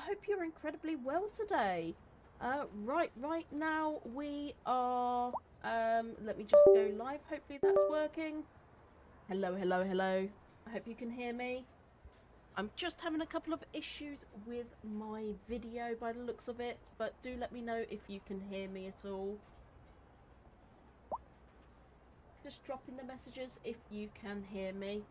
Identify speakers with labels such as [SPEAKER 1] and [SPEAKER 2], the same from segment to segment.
[SPEAKER 1] hope you're incredibly well today. Right now we are, let me just go live. Hopefully that's working. Hello. I hope you can hear me. I'm just having a couple of issues with my video by the looks of it, but do let me know if you can hear me at all. Just drop in the messages if you can hear me.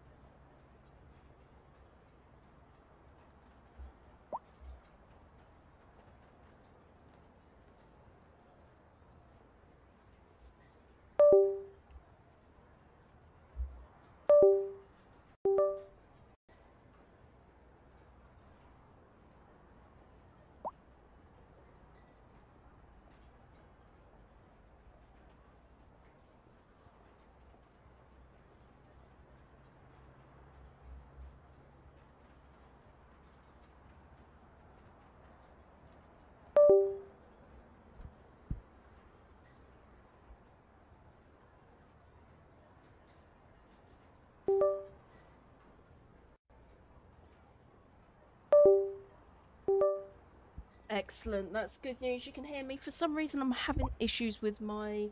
[SPEAKER 1] Excellent, that's good news. You can hear me. For some reason I'm having issues with my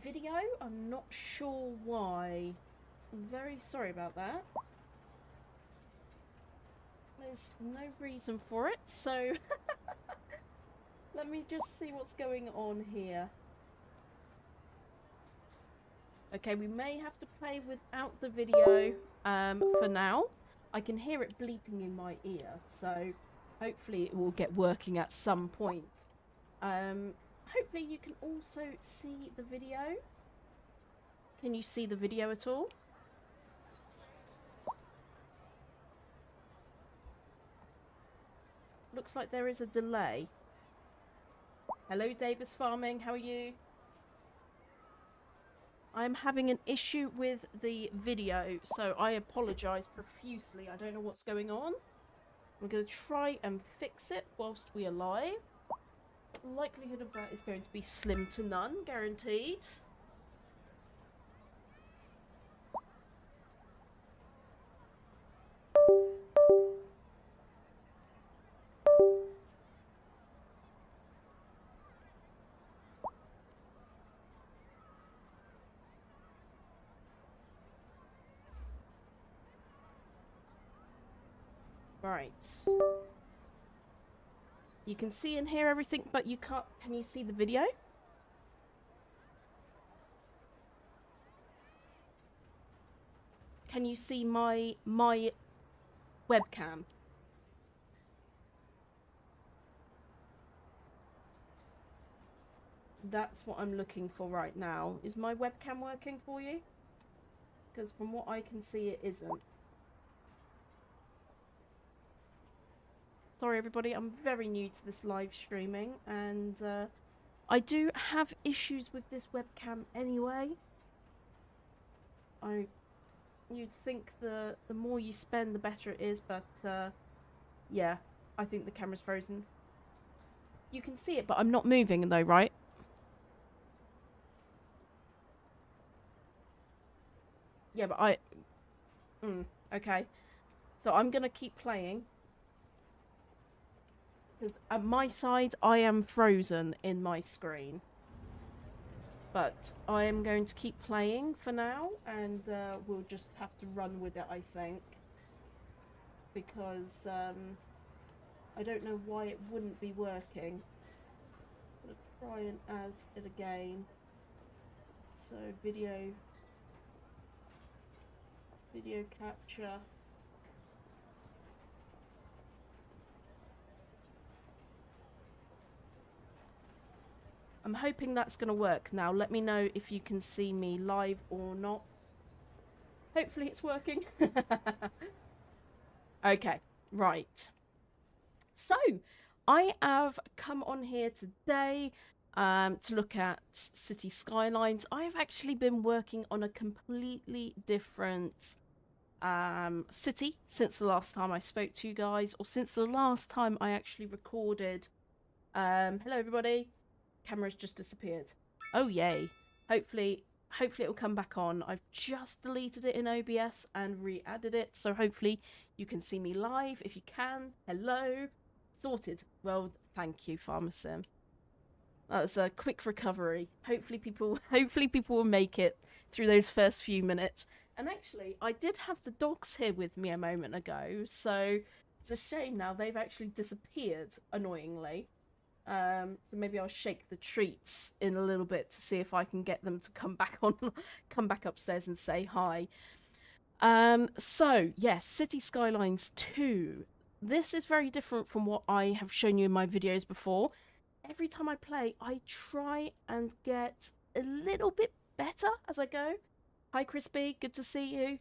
[SPEAKER 1] video. I'm not sure why. I'm very sorry about that. There's no reason for it, so let me just see what's going on here. Okay, we may have to play without the video for now. I can hear it bleeping in my ear, so hopefully it will get working at some point. Hopefully you can also see the video. Can you see the video at all? Looks like there is a delay. Hello, Davis Farming, how are you? I'm having an issue with the video, so I apologise profusely. I don't know what's going on. I'm going to try and fix it whilst we are live. The likelihood of that is going to be slim to none, guaranteed. Right. You can see and hear everything, but you can't. Can you see the video? Can you see my webcam? That's what I'm looking for right now. Is my webcam working for you? Because from what I can see, it isn't. Sorry everybody, I'm very new to this live streaming, and I do have issues with this webcam anyway. You'd think the more you spend, the better it is, but yeah, I think the camera's frozen. You can see it, but I'm not moving though, right? Yeah, but okay. So I'm gonna keep playing. Because at my side, I am frozen in my screen. But I am going to keep playing for now, and we'll just have to run with it, I think. Because I don't know why it wouldn't be working. I'm going to try and add it again. So video capture. I'm hoping that's going to work. Now, let me know if you can see me live or not. Hopefully it's working. Okay, right. So, I have come on here today to look at city skylines. I've actually been working on a completely different city since the last time I spoke to you guys, or since the last time I actually recorded. Hello everybody. Camera's just disappeared. Oh yay. Hopefully it'll come back on. I've just deleted it in OBS and re-added it, so hopefully you can see me live. If you can, hello. Sorted. Well, thank you, Pharmacim. That was a quick recovery. Hopefully people will make it through those first few minutes. And actually, I did have the dogs here with me a moment ago, so it's a shame now they've actually disappeared, annoyingly. So maybe I'll shake the treats in a little bit to see if I can get them to come back upstairs and say hi. So yes, City Skylines 2. This is very different from what I have shown you in my videos before. Every time I play, I try and get a little bit better as I go. Hi, Crispy. Good to see you.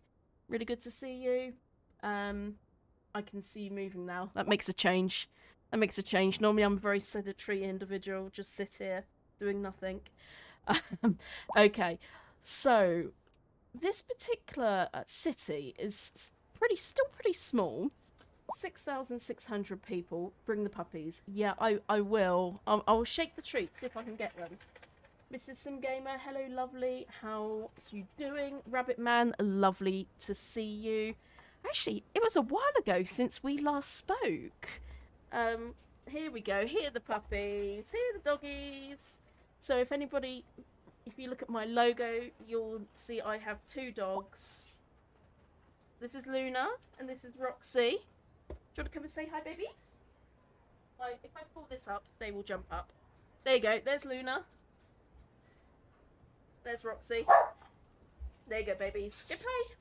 [SPEAKER 1] Really good to see you. I can see you moving now. That makes a change. That makes a change. Normally, I'm a very sedentary individual. Just sit here doing nothing. Okay, so this particular city is still pretty small. 6,600 people. Bring the puppies. Yeah, I will. I'll shake the treats, see if I can get them. Mrs. Sim Gamer, hello, lovely. How's you doing? Rabbit Man, lovely to see you. Actually, it was a while ago since we last spoke. Here we go. Here are the puppies. Here are the doggies. So if you look at my logo, you'll see I have 2 dogs. This is Luna, and this is Roxy. Do you want to come and say hi, babies? Like, if I pull this up, they will jump up. There you go. There's Luna. There's Roxy. There you go, babies. Good play.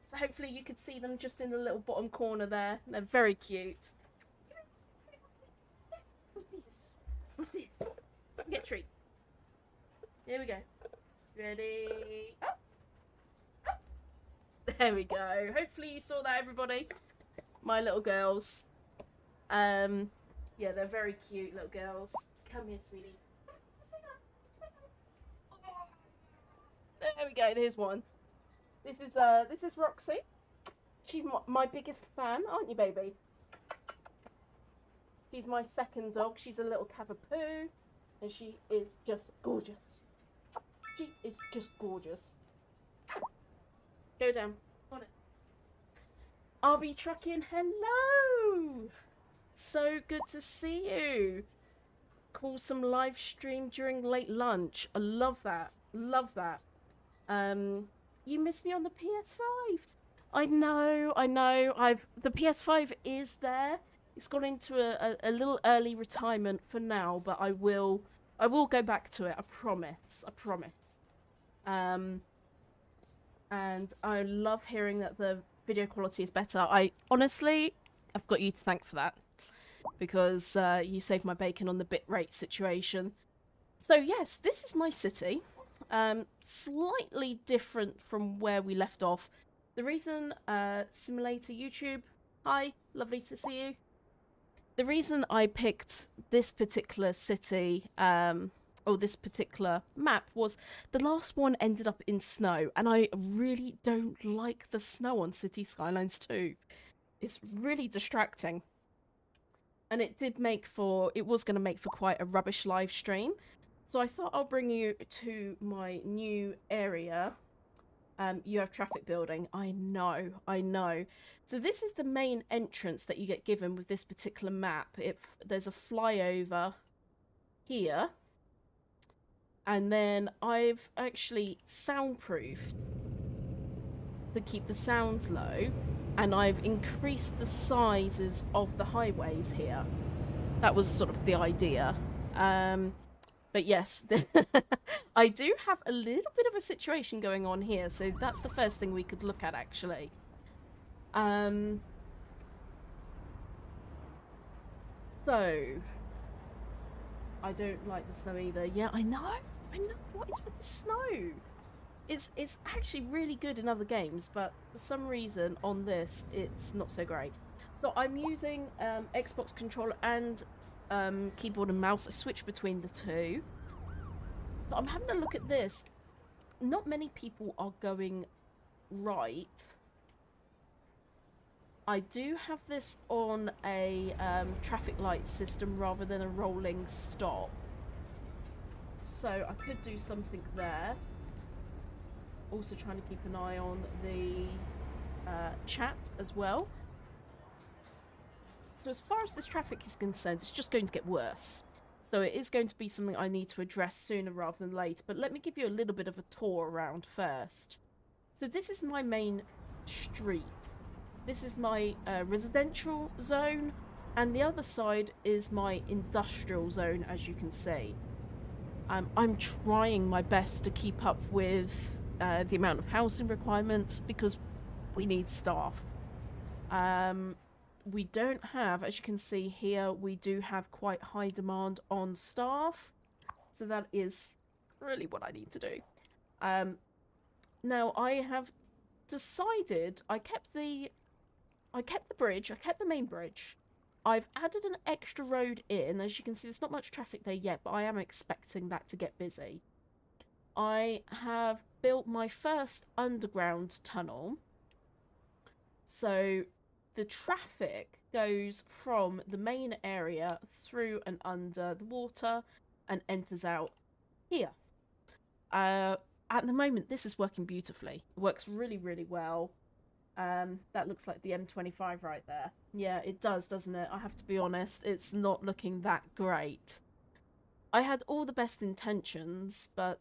[SPEAKER 1] So hopefully you could see them just in the little bottom corner there. They're very cute. What's this? What's this? Get a treat. Here we go. Ready? Up. Up. There we go. Hopefully you saw that, everybody. My little girls. Yeah, they're very cute little girls. Come here, sweetie. There we go. There's one. This is Roxy. She's my biggest fan, aren't you, baby? She's my second dog. She's a little Cavapoo, and she is just gorgeous. She is just gorgeous. Go down. On it. RB Trucking, hello! So good to see you. Call some live stream during late lunch. I love that. Love that. You missed me on the PS5. I know. The PS5 is there. It's gone into a little early retirement for now, but I will go back to it. I promise. And I love hearing that the video quality is better. I've got you to thank for that, because you saved my bacon on the bitrate situation. So yes, this is my city. Slightly different from where we left off. The reason Simulator YouTube, hi, lovely to see you. The reason I picked this particular city, or this particular map, was the last one ended up in snow, and I really don't like the snow on City Skylines 2. It's really distracting. And it was going to make for quite a rubbish live stream. So I thought I'll bring you to my new area. You have traffic building. I know. So this is the main entrance that you get given with this particular map. There's a flyover here. And then I've actually soundproofed to keep the sound low. And I've increased the sizes of the highways here. That was sort of the idea. But yes, I do have a little bit of a situation going on here, so that's the first thing we could look at, actually. So, I don't like the snow either. Yeah, I know. What is with the snow? It's actually really good in other games, but for some reason on this, it's not so great. So I'm using Xbox controller and keyboard and mouse. I switch between the two. So I'm having a look at this. Not many people are going right. I do have this on a traffic light system rather than a rolling stop. So I could do something there. Also trying to keep an eye on the chat as well. So as far as this traffic is concerned, it's just going to get worse. So it is going to be something I need to address sooner rather than later. But let me give you a little bit of a tour around first. So this is my main street. This is my residential zone. And the other side is my industrial zone, as you can see. I'm trying my best to keep up with the amount of housing requirements because we need staff. We don't have, as you can see here, we do have quite high demand on staff. So that is really what I need to do. Now I have decided, I kept the bridge, I kept the main bridge. I've added an extra road in. As you can see, there's not much traffic there yet, but I am expecting that to get busy. I have built my first underground tunnel. So the traffic goes from the main area through and under the water and enters out here. At the moment, this is working beautifully. It works really, really well. That looks like the M25 right there. Yeah, it does, doesn't it? I have to be honest, it's not looking that great. I had all the best intentions, but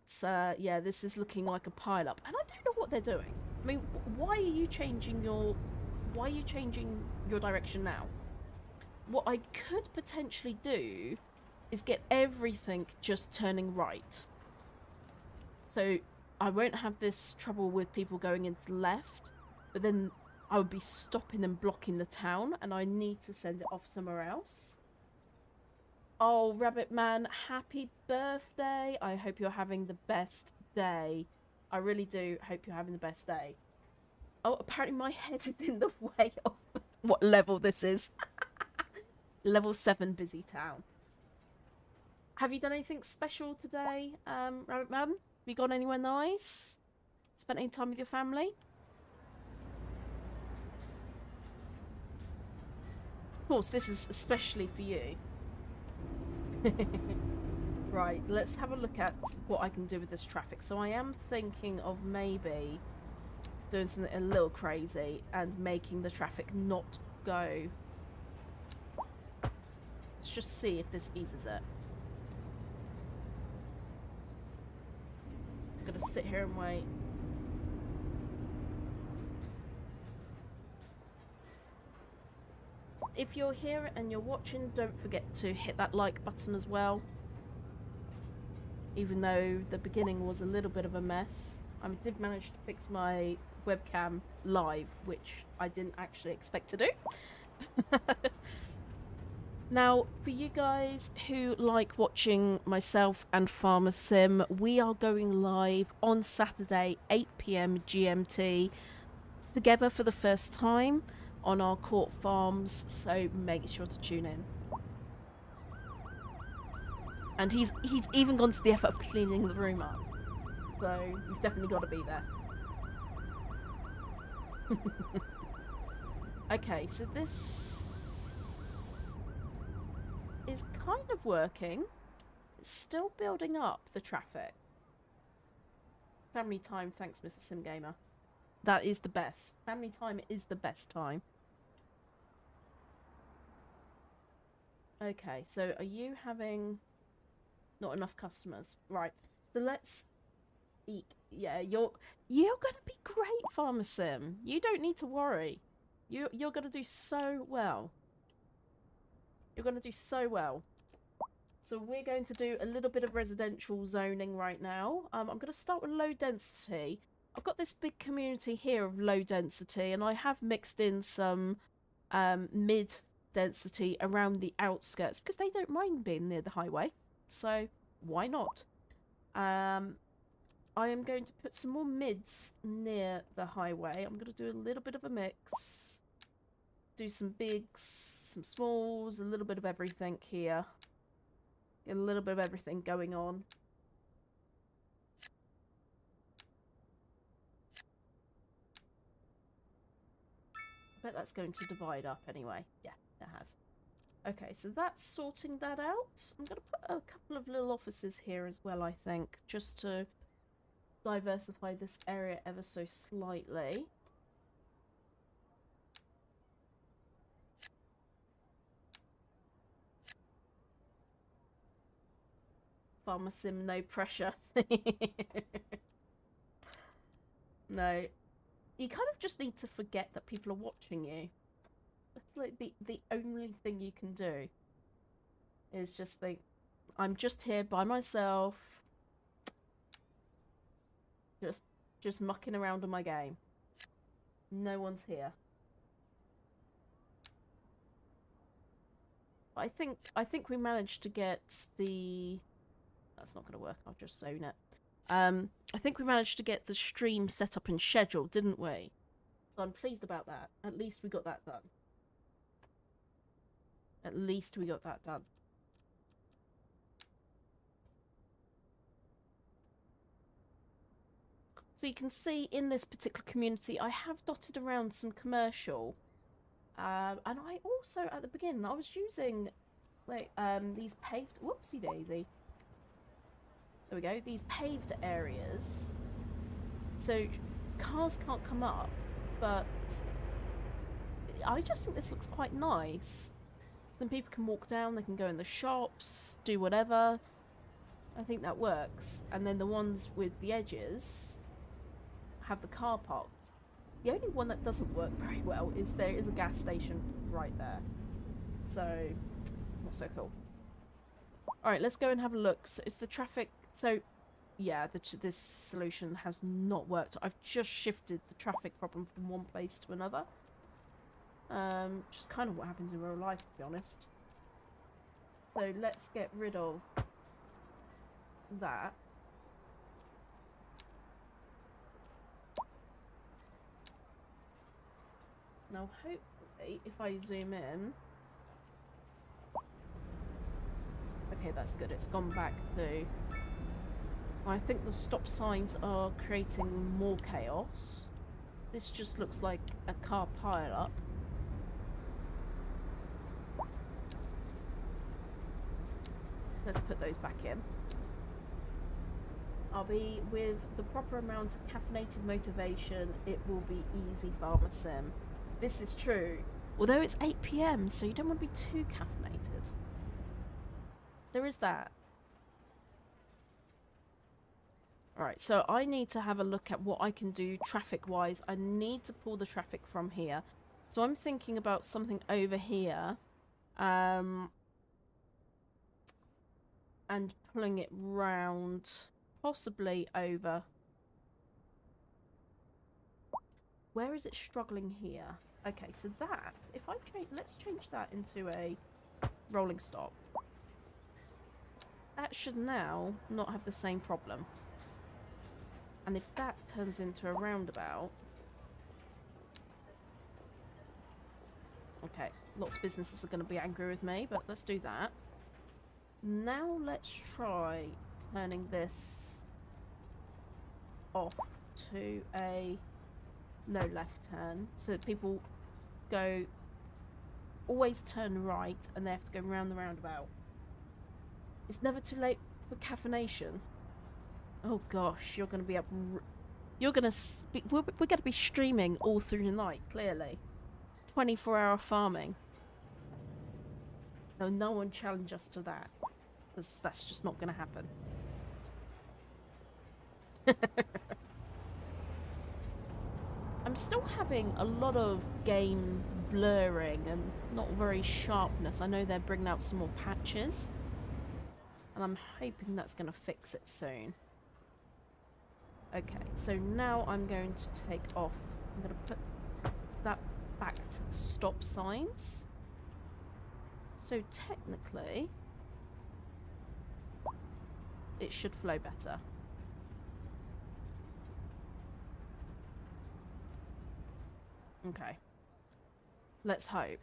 [SPEAKER 1] yeah, this is looking like a pile-up. And I don't know what they're doing. I mean, why are you changing your direction now? What I could potentially do is get everything just turning right. So I won't have this trouble with people going into the left. But then I would be stopping and blocking the town, and I need to send it off somewhere else. Oh, Rabbit Man, happy birthday. I hope you're having the best day. I really do hope you're having the best day. Oh, apparently my head is in the way of what level this is. Level 7 busy town. Have you done anything special today, Rabbit Man? Have you gone anywhere nice? Spent any time with your family? Of course, this is especially for you. Right, let's have a look at what I can do with this traffic. So I am thinking of maybe doing something a little crazy and making the traffic not go. Let's just see if this eases it. I'm gonna sit here and wait. If you're here and you're watching, don't forget to hit that like button as well. Even though the beginning was a little bit of a mess. I did manage to fix my webcam live, which I didn't actually expect to do. Now, for you guys who like watching myself and Farmer Sim, we are going live on Saturday, 8 PM GMT, together for the first time on our court farms, so make sure to tune in. And he's even gone to the effort of cleaning the room up, so you've definitely got to be there. Okay, so this is kind of working. It's still building up the traffic. Family time, thanks Mr. Sim Gamer. That is the best. Family time is the best time. Okay, so are you having not enough customers? Right. So let's eat. Yeah, you're gonna be great, Farmer Sim. You don't need to worry. You're gonna do so well. You're gonna do so well. So we're going to do a little bit of residential zoning right now. I'm gonna start with low density. I've got this big community here of low density, and I have mixed in some mid density around the outskirts because they don't mind being near the highway, so why not? I am going to put some more mids near the highway. I'm going to do a little bit of a mix, do some bigs, some smalls, a little bit of everything here, get a little bit of everything going on. I bet that's going to divide up anyway. Yeah, it has. Okay, so that's sorting that out. I'm going to put a couple of little offices here as well, I think, just to diversify this area ever so slightly. Farmer Sim, no pressure. No. You kind of just need to forget that people are watching you. That's like the only thing you can do. Is just think, I'm just here by myself. Just mucking around on my game. No one's here. I think we managed to get the... That's not going to work. I'll just zone it. I think we managed to get the stream set up and scheduled, didn't we? So I'm pleased about that. At least we got that done. At least we got that done. So you can see in this particular community, I have dotted around some commercial. And I also, at the beginning, I was using like these paved... Whoopsie daisy. There we go. These paved areas. So cars can't come up, but I just think this looks quite nice. Then people can walk down, they can go in the shops, do whatever. I think that works. And then the ones with the edges have the car parks. The only one that doesn't work very well is there is a gas station right there. So, not so cool. Alright, let's go and have a look. So it's the traffic... So, yeah, this solution has not worked. I've just shifted the traffic problem from one place to another. Just kind of what happens in real life, to be honest. So let's get rid of that. Now, hopefully, if I zoom in... Okay, that's good. It's gone back to... I think the stop signs are creating more chaos. This just looks like a car pile-up. Let's put those back in. I'll be with the proper amount of caffeinated motivation. It will be easy Farmer Sim. This is true. Although it's 8 PM, so you don't want to be too caffeinated. There is that. Alright, so I need to have a look at what I can do traffic-wise. I need to pull the traffic from here. So I'm thinking about something over here. And pulling it round, possibly over. Where is it struggling here? Okay, so that, if I change, let's change that into a rolling stop. That should now not have the same problem. And if that turns into a roundabout... Okay, lots of businesses are going to be angry with me, but let's do that. Now let's try turning this off to a no left turn, so that people go... always turn right and they have to go round the roundabout. It's never too late for caffeination. Oh gosh, you're going to be up... You're going to... We're going to be streaming all through the night, clearly. 24-hour farming. No one challenge us to that. Because that's just not going to happen. I'm still having a lot of game blurring and not very sharpness. I know they're bringing out some more patches. And I'm hoping that's going to fix it soon. Okay, so now I'm going to take off. I'm going to put that back to the stop signs. So technically, it should flow better. Okay. Let's hope.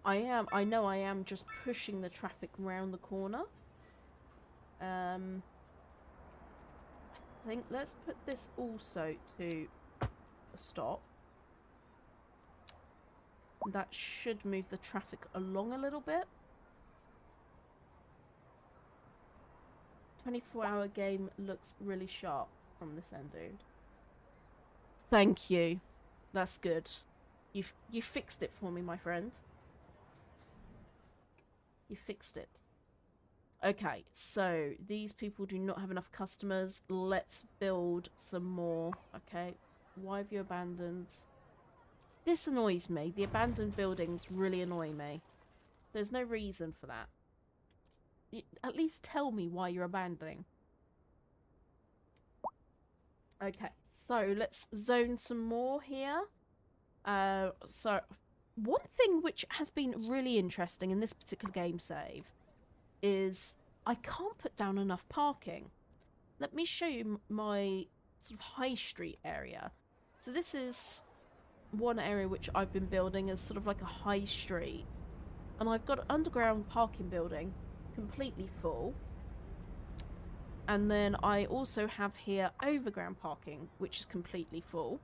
[SPEAKER 1] I know I am just pushing the traffic round the corner. I think let's put this also to a stop. That should move the traffic along a little bit. 24-hour game looks really sharp from this end, dude. Thank you. That's good. You fixed it for me, my friend. You fixed it. Okay, so these people do not have enough customers. Let's build some more. Okay, why have you abandoned? This annoys me. The abandoned buildings really annoy me. There's no reason for that. At least tell me why you're abandoning. Okay, so let's zone some more here. So one thing which has been really interesting in this particular game save is I can't put down enough parking. Let me show you my sort of high street area. So this is one area which I've been building as sort of like a high street. And I've got an underground parking building completely full. And then I also have here overground parking, which is completely full.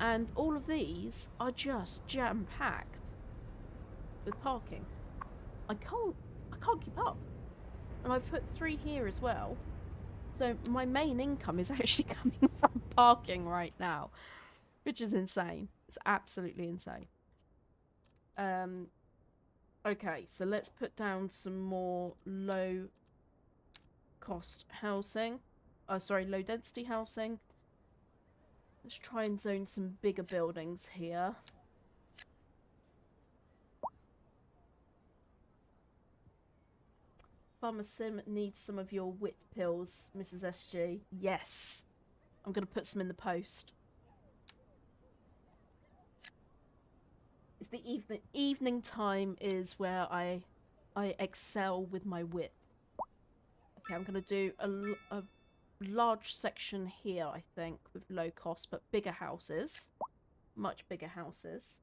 [SPEAKER 1] And all of these are just jam-packed with parking. I can't keep up. And I've put 3 here as well. So my main income is actually coming from parking right now, which is insane. It's absolutely insane. Okay, so let's put down some more low cost housing. Low density housing. Let's try and zone some bigger buildings here. Farmer Sim needs some of your wit pills, Mrs. SG. Yes. I'm going to put some in the post. It's the evening time is where I excel with my wit. Okay, I'm going to do a large section here, I think, with low cost, but bigger houses. Much bigger houses.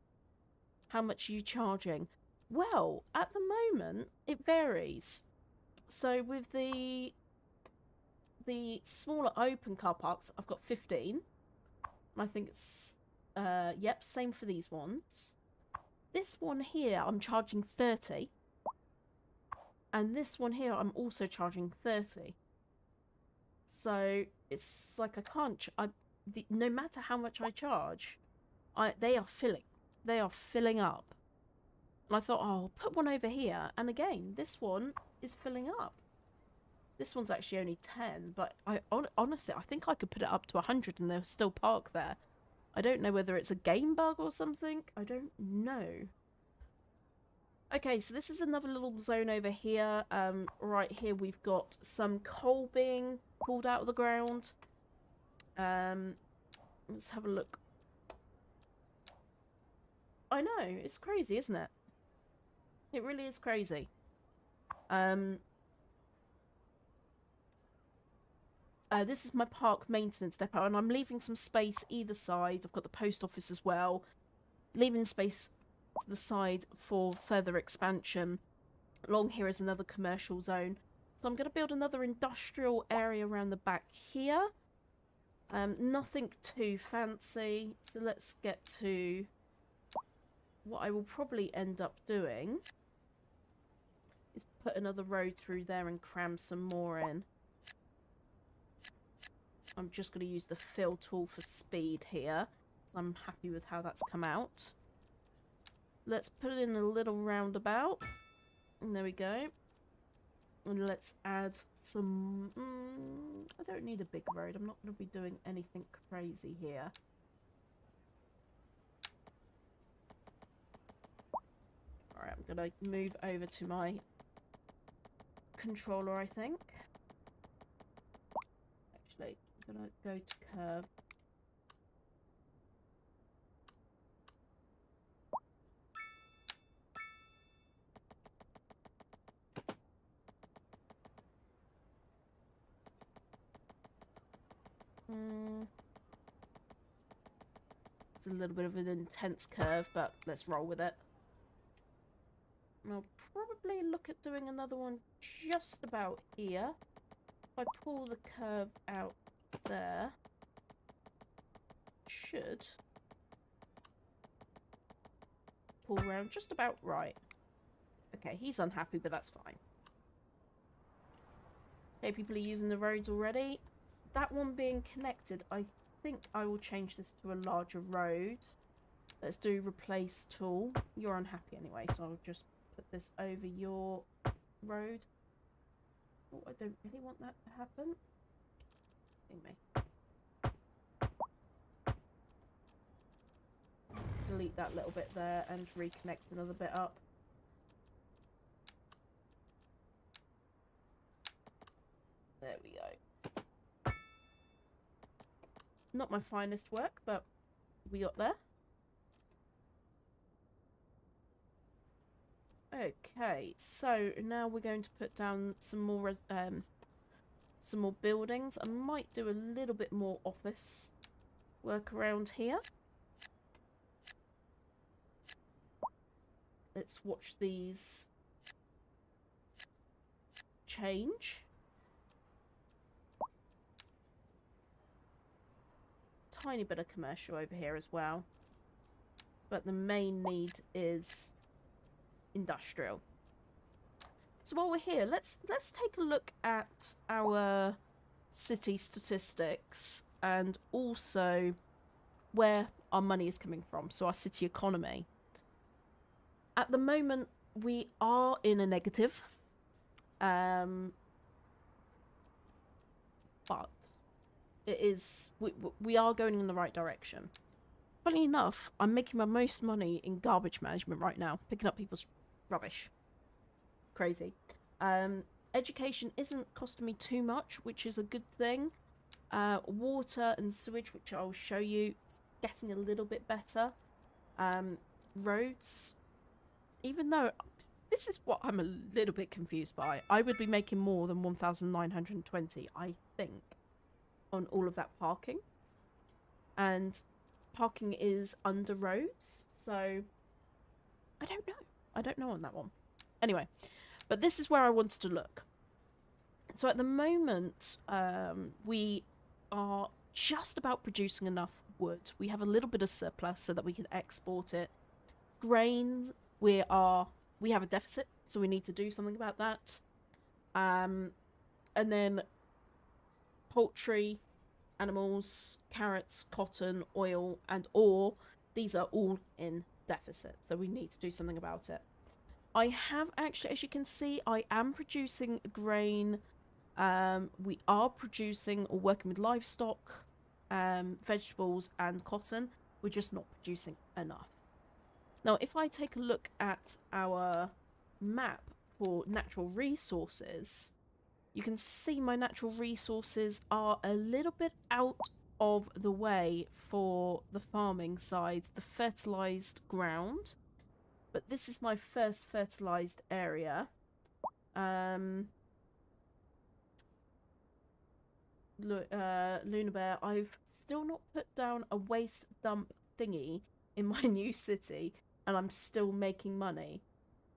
[SPEAKER 1] How much are you charging? Well, at the moment, it varies. So with the smaller open car parks, I've got 15. And I think it's, yep, same for these ones. This one here, I'm charging 30. And this one here, I'm also charging 30. So it's like I can't. No matter how much I charge, they are filling. They are filling up. And I thought, oh, I'll put one over here. And again, this one is filling up. This one's actually only 10, but honestly, I think I could put it up to 100 and they'll still park there. I don't know whether it's a game bug or something. I don't know. Okay, so this is another little zone over here. Right here we've got some coal being pulled out of the ground. Let's have a look. I know, it's crazy, isn't it? It really is crazy. This is my park maintenance depot, and I'm leaving some space either side. I've got the post office as well. Leaving space to the side for further expansion. Along here is another commercial zone. So I'm going to build another industrial area around the back here. Nothing too fancy. So let's get to what I will probably end up doing is put another road through there and cram some more in. I'm just going to use the fill tool for speed here, so I'm happy with how that's come out. Let's put it in a little roundabout. And there we go. And let's add some... I don't need a big road. I'm not going to be doing anything crazy here. Alright, I'm going to move over to my controller, I think. Actually, I'm going to go to curve. It's a little bit of an intense curve, but let's roll with it. And I'll probably look at doing another one just about here. If I pull the curve out there, should pull around just about right. Okay, he's unhappy, but that's fine. Okay, people are using the roads already. That one being connected, I think I will change this to a larger road. Let's do replace tool. You're unhappy anyway, so I'll just put this over your road. Oh, I don't really want that to happen. Anyway. Delete that little bit there and reconnect another bit up. There we go. Not my finest work, but we got there. Okay, so now we're going to put down some more buildings. I might do a little bit more office work around here. Let's watch these change. Tiny bit of commercial over here as well. But the main need is industrial. So while we're here, let's take a look at our city statistics and also where our money is coming from, so our city economy. At the moment, we are in a negative, but it is we are going in the right direction. Funny enough, I'm making my most money in garbage management right now, picking up people's rubbish. Crazy. Education isn't costing me too much, which is a good thing. Water and sewage, which I'll show you, it's getting a little bit better. Roads, even though this is what I'm a little bit confused by. I would be making more than 1,920, I think, on all of that parking. And parking is under roads, so I don't know. I don't know on that one. Anyway, but this is where I wanted to look. So at the moment, we are just about producing enough wood. We have a little bit of surplus so that we can export it. Grains, we have a deficit, so we need to do something about that. And then poultry, animals, carrots, cotton, oil, and ore. These are all in deficit, so we need to do something about it. I have actually, as you can see, I am producing grain. We are producing or working with livestock, vegetables, and cotton. We're just not producing enough. Now, if I take a look at our map for natural resources, you can see my natural resources are a little bit out of the way for the farming side, the fertilized ground. But this is my first fertilized area. Luna Bear, I've still not put down a waste dump thingy in my new city, and I'm still making money.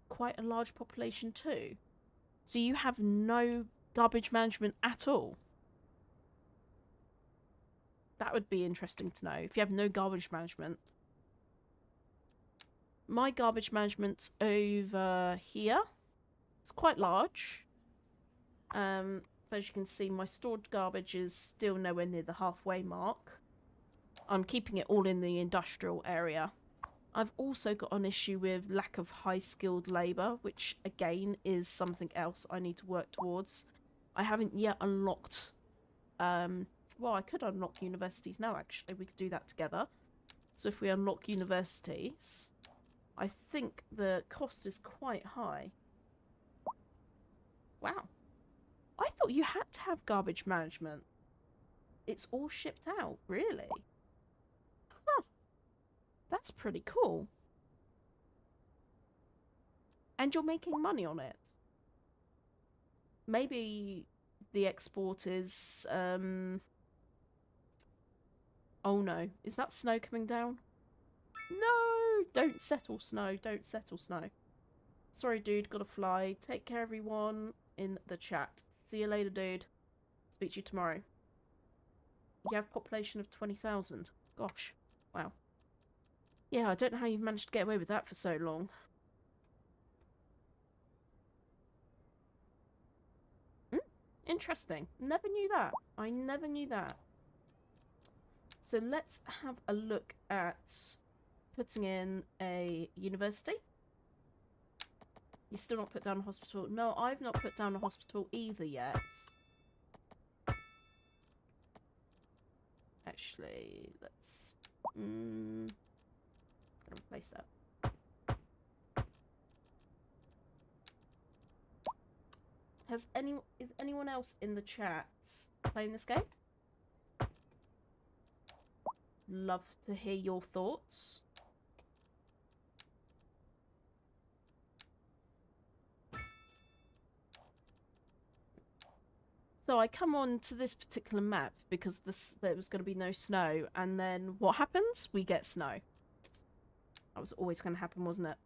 [SPEAKER 1] Quite a large population too. So you have no garbage management at all? That would be interesting to know. If you have no garbage management. My garbage management's over here. It's quite large. But as you can see, my stored garbage is still nowhere near the halfway mark. I'm keeping it all in the industrial area. I've also got an issue with lack of high-skilled labour, which again is something else I need to work towards. I haven't yet unlocked... well, I could unlock universities now, actually. We could do that together. So if we unlock universities, I think the cost is quite high. Wow. I thought you had to have garbage management. It's all shipped out, really? Huh. That's pretty cool. And you're making money on it. Maybe the export is... Oh no. Is that snow coming down? No! Don't settle snow. Don't settle snow. Sorry, dude. Gotta fly. Take care, everyone in the chat. See you later, dude. Speak to you tomorrow. You have a population of 20,000. Gosh. Wow. Yeah, I don't know how you've managed to get away with that for so long. Interesting. Never knew that. I never knew that. So let's have a look at putting in a university. You still not put down a hospital? No, I've not put down a hospital either yet. Actually, let's... gonna replace that. Is anyone else in the chat playing this game? Love to hear your thoughts. So I come on to this particular map because there was going to be no snow, and then what happens? We get snow. That was always going to happen, wasn't it?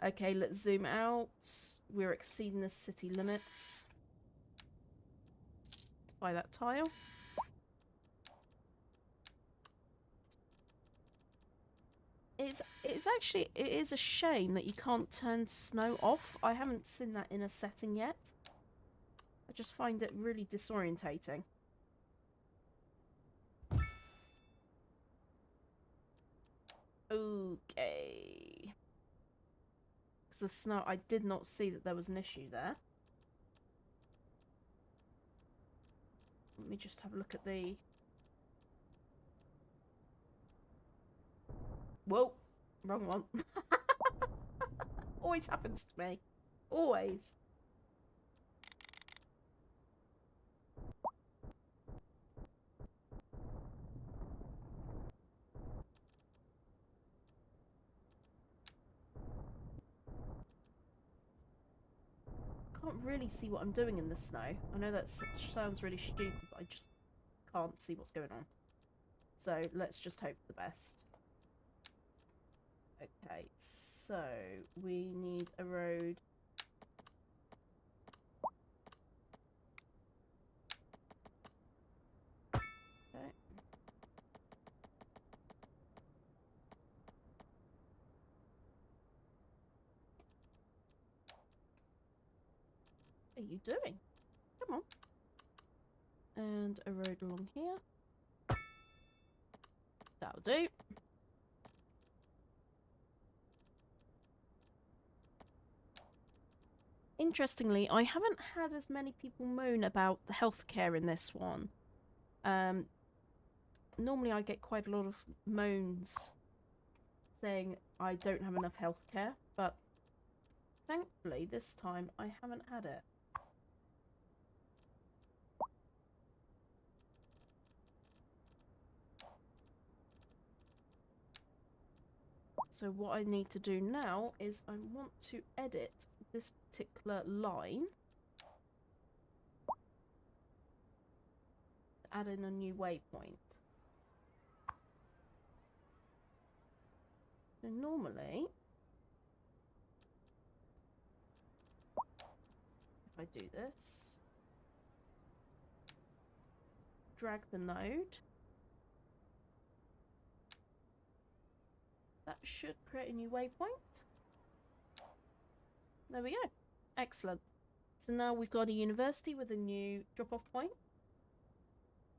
[SPEAKER 1] Okay, let's zoom out. We're exceeding the city limits. Let's buy that tile. It is a shame that you can't turn snow off. I haven't seen that in a setting yet. I just find it really disorientating. Okay. Because the snow, I did not see that there was an issue there. Let me just have a look at the... Whoa, wrong one. Always happens to me. Always. Can't really see what I'm doing in the snow. I know that sounds really stupid, but I just can't see what's going on. So let's just hope for the best. Okay, so we need a road. Okay. What are you doing? Come on. And a road along here. That'll do. Interestingly, I haven't had as many people moan about the healthcare in this one. Normally I get quite a lot of moans saying I don't have enough healthcare, but thankfully this time I haven't had it. So what I need to do now is I want to edit this particular line. Add in a new waypoint. So normally, if I do this, drag the node, that should create a new waypoint. There we go. Excellent. So now we've got a university with a new drop-off point.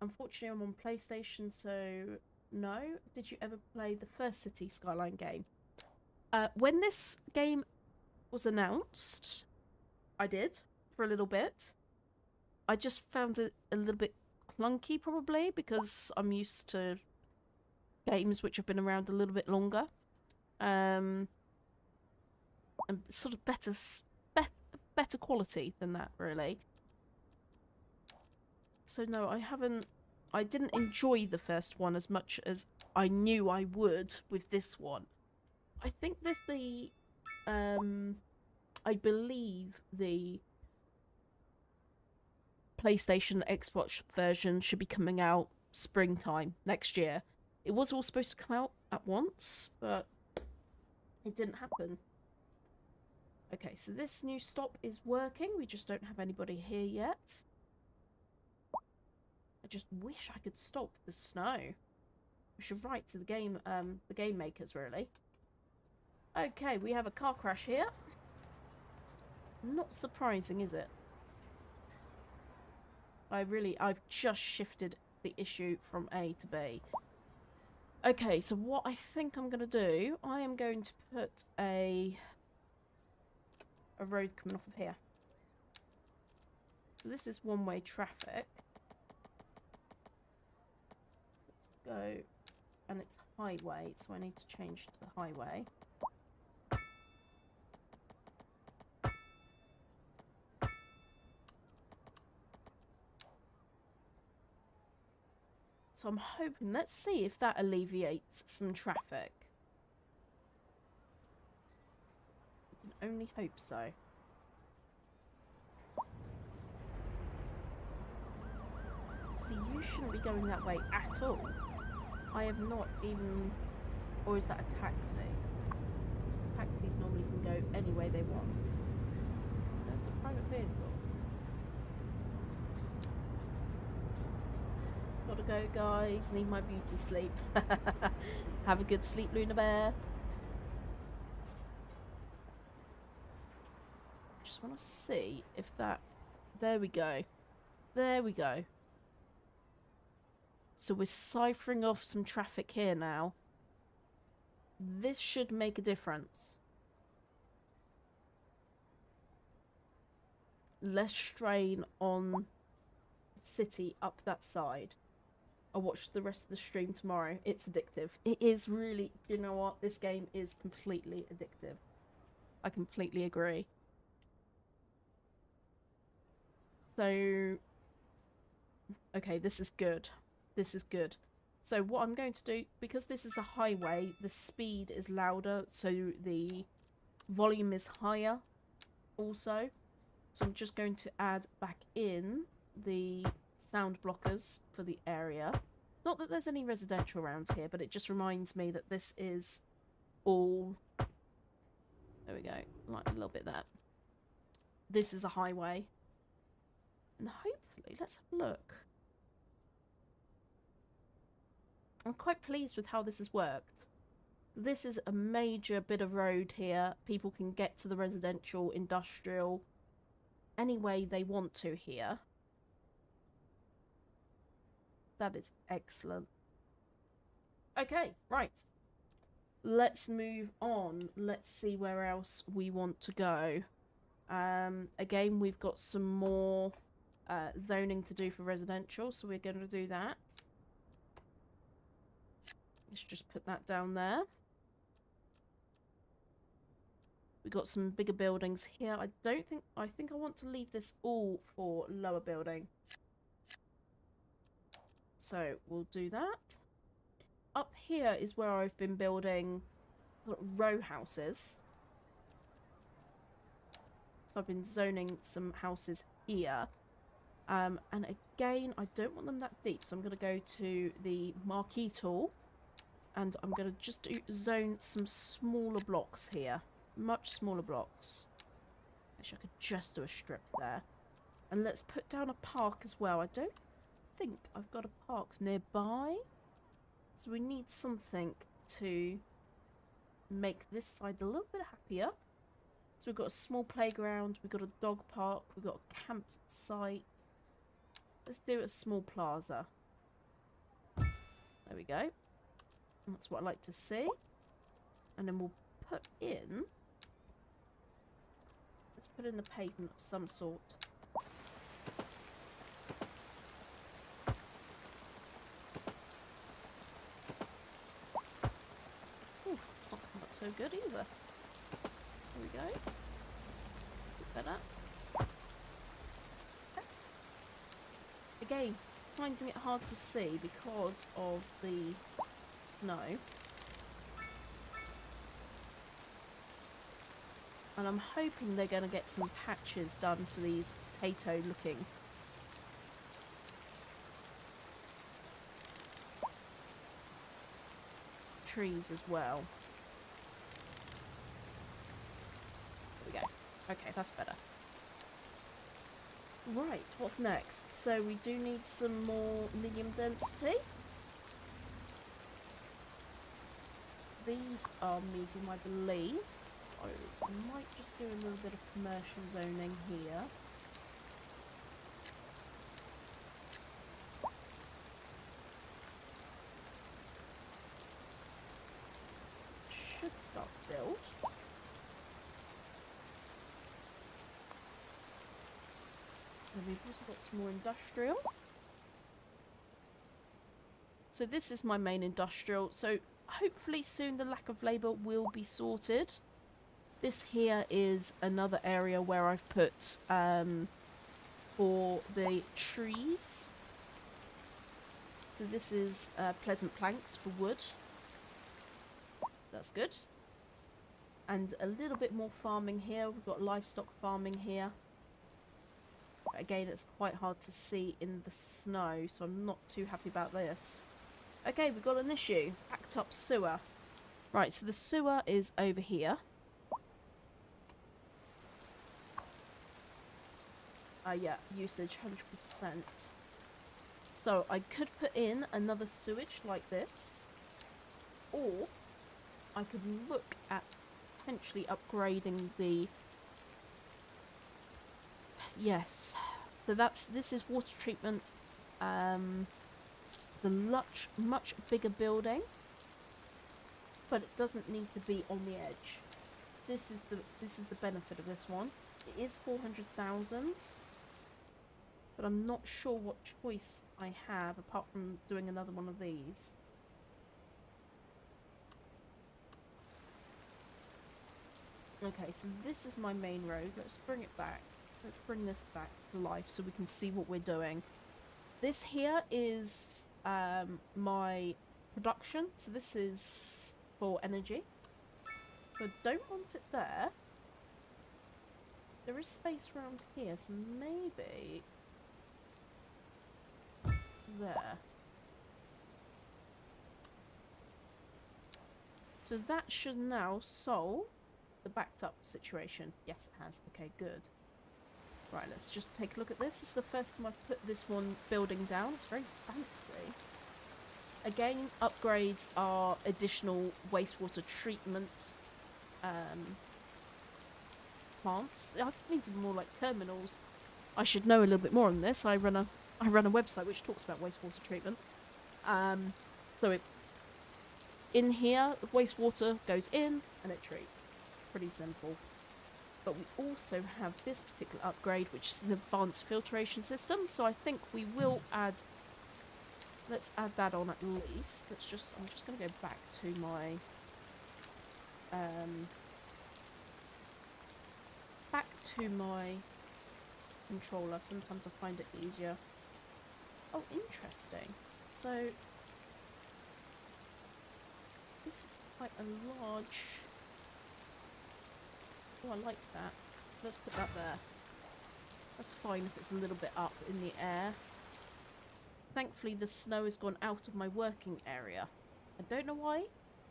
[SPEAKER 1] Unfortunately, I'm on PlayStation, so no. Did you ever play the first City Skyline game? When this game was announced, I did, for a little bit. I just found it a little bit clunky, probably, because I'm used to games which have been around a little bit longer. And sort of better quality than that, really. So no, I didn't enjoy the first one as much as I knew I would with this one. I think I believe the PlayStation Xbox version should be coming out springtime next year. It was all supposed to come out at once, but it didn't happen. Okay, so this new stop is working. We just don't have anybody here yet. I just wish I could stop the snow. We should write to the game makers, really. Okay, we have a car crash here. Not surprising, is it? I've just shifted the issue from A to B. Okay, so what I think I'm going to do, I am going to put a a road coming off of here. So this is one-way traffic. Let's go, and it's highway, so I need to change to the highway. So I'm hoping, let's see if that alleviates some traffic. I can only hope so. See, you shouldn't be going that way at all. I have not even... Or is that a taxi? Taxis normally can go any way they want. No, it's a private vehicle. Gotta go, guys. Need my beauty sleep. Have a good sleep, Luna Bear. Just want to see if that... There we go. There we go. So we're ciphering off some traffic here now. This should make a difference. Less strain on city up that side. I'll watch the rest of the stream tomorrow. It's addictive. It is really... You know what? This game is completely addictive. I completely agree. So... Okay, this is good. This is good. So what I'm going to do, because this is a highway, the speed is louder, so the volume is higher also. So I'm just going to add back in the sound blockers for the area. Not that there's any residential around here, but it just reminds me that this is all... There we go. Like a little bit there. This is a highway. And hopefully, let's have a look. I'm quite pleased with how this has worked. This is a major bit of road here. People can get to the residential, industrial, any way they want to here. That is excellent. Okay, right. Let's move on. Let's see where else we want to go. Again, we've got some more zoning to do for residential, so we're going to do that. Let's just put that down there. We got some bigger buildings here. I think I want to leave this all for lower building. So we'll do that. Up here is where I've been building row houses. So I've been zoning some houses here. And again, I don't want them that deep, so I'm going to go to the marquee tool. And I'm going to just zone some smaller blocks here. Much smaller blocks. Actually, I could just do a strip there. And let's put down a park as well. I don't think I've got a park nearby. So we need something to make this side a little bit happier. So we've got a small playground. We've got a dog park. We've got a campsite. Let's do a small plaza. There we go. That's what I like to see. And then we'll put in... Let's put in the pavement of some sort. Ooh, it's not coming up so good either. There we go. Let's get better. Again, finding it hard to see because of the snow. And I'm hoping they're going to get some patches done for these potato looking trees as well. There we go. Okay, that's better. Right, what's next? So we do need some more medium density. These are medium, I believe. So I might just do a little bit of commercial zoning here. Should start to build. we've also got some more industrial. So this is my main industrial. So hopefully soon the lack of labour will be sorted. This here is another area where I've put for the trees. So this is pleasant planks for wood. That's good. And a little bit more farming here. We've got livestock farming here. Again, it's quite hard to see in the snow, so I'm not too happy about this. Okay, we've got an issue. Backed up sewer. Right, so the sewer is over here. Yeah, usage 100%. So I could put in another sewage like this, or I could look at potentially upgrading the... Yes, so this is water treatment. It's a much bigger building, but it doesn't need to be on the edge. This is the benefit of this one. It is 400,000. But I'm not sure what choice I have apart from doing another one of these. Okay, so this is my main road. Let's bring it back. Let's bring this back to life so we can see what we're doing. This here is my production. So this is for energy. So I don't want it there. There is space around here, so maybe... there. So that should now solve the backed up situation. Yes, it has. Okay, good. Right, let's just take a look at this. This is the first time I've put this one building down. It's very fancy. Again, upgrades are additional wastewater treatment plants. I think these are more like terminals. I should know a little bit more on this. I run a website which talks about wastewater treatment. So in here, the wastewater goes in and it treats. Pretty simple. But we also have this particular upgrade, which is an advanced filtration system. So I think we will add... Let's add that on at least. I'm just going to go back to my... controller. Sometimes I find it easier. Oh, interesting. So this is quite a large... Oh, I like that. Let's put that there. That's fine if it's a little bit up in the air. Thankfully, the snow has gone out of my working area. I don't know why,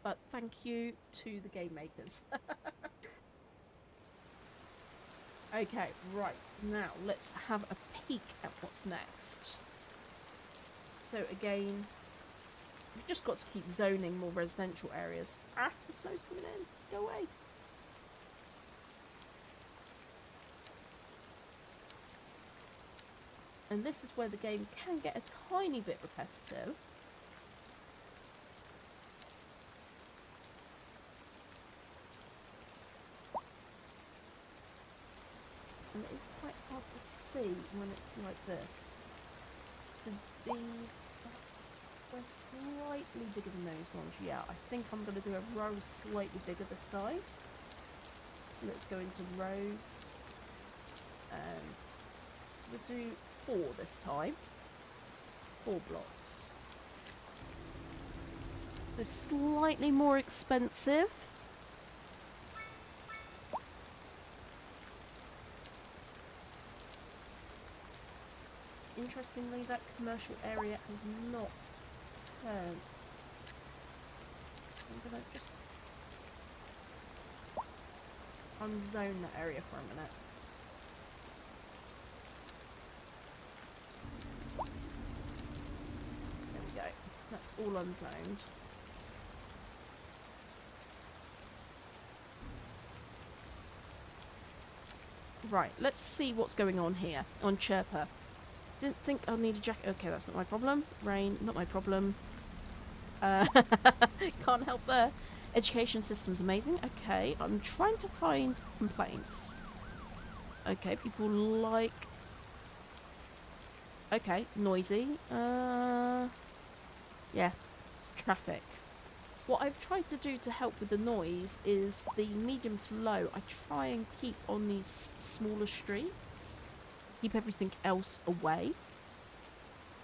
[SPEAKER 1] but thank you to the game makers. Okay, right. Now, let's have a peek at what's next. So again, we've just got to keep zoning more residential areas. Ah, the snow's coming in. Go away. And this is where the game can get a tiny bit repetitive. And it is quite hard to see when it's like this. So these, they're slightly bigger than those ones. Yeah, I think I'm going to do a row slightly bigger this side. So let's go into rows. We'll do 4 this time. 4 blocks. So slightly more expensive. Interestingly, that commercial area has not turned. So I'm going to just unzone that area for a minute. There we go. That's all unzoned. Right, let's see what's going on here on Chirper. Didn't think I'll need a jacket. Okay, that's not my problem. Rain, not my problem. Can't help there. Education system's amazing. Okay, I'm trying to find complaints. Okay, people like Okay, noisy. Yeah, it's traffic. What I've tried to do to help with the noise is the medium to low. I try and keep on these smaller streets, keep everything else away.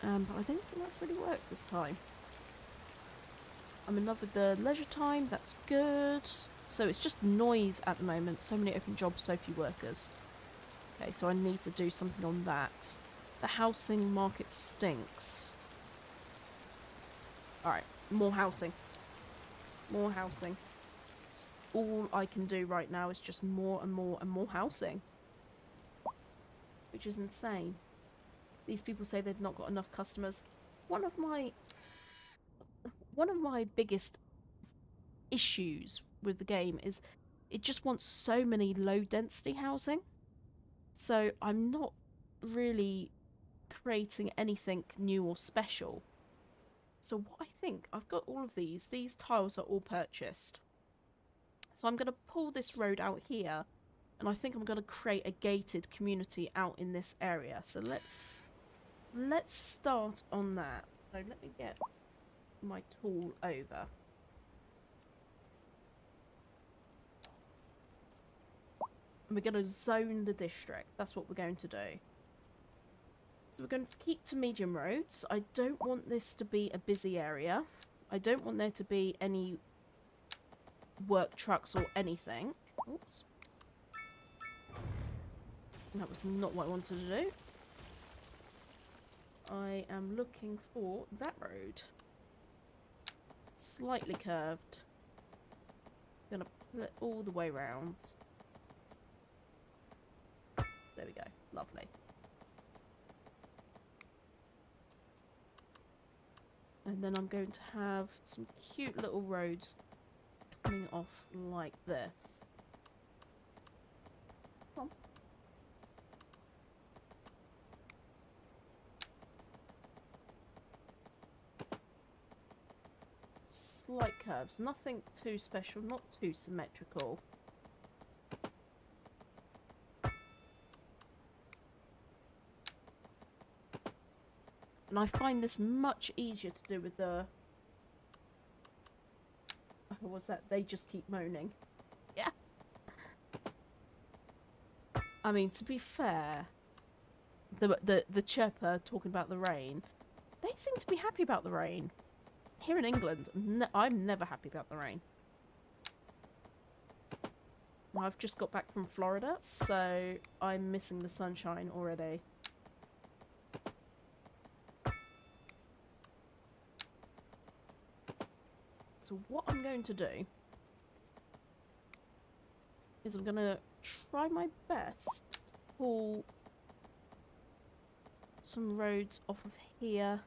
[SPEAKER 1] But I don't think that's really worked this time. I'm in love with the leisure time, that's good. So it's just noise at the moment. So many open jobs, so few workers. Okay, so I need to do something on that. The housing market stinks. Alright, more housing. More housing. It's all I can do right now is just more and more and more housing. Which is insane. These people say they've not got enough customers. One of my biggest issues with the game is it just wants so many low density housing. So I'm not really creating anything new or special. So what I think, I've got all of these tiles are all purchased. So I'm going to pull this road out here, and I think I'm going to create a gated community out in this area. So let's start on that. So let me get my tool over. And we're going to zone the district. That's what we're going to do. So we're going to keep to medium roads. I don't want this to be a busy area. I don't want there to be any work trucks or anything. Oops. That was not what I wanted to do. I am looking for that road. Slightly curved. Gonna pull it all the way around. There we go. Lovely. And then I'm going to have some cute little roads coming off like this. Come on. Slight curves. Nothing too special, not too symmetrical. And I find this much easier to do with the... What was that? They just keep moaning. Yeah. I mean, to be fair, the chirper talking about the rain, they seem to be happy about the rain. Here in England, I'm never happy about the rain. Well, I've just got back from Florida, so I'm missing the sunshine already. So what I'm going to do is I'm going to try my best to pull some roads off of here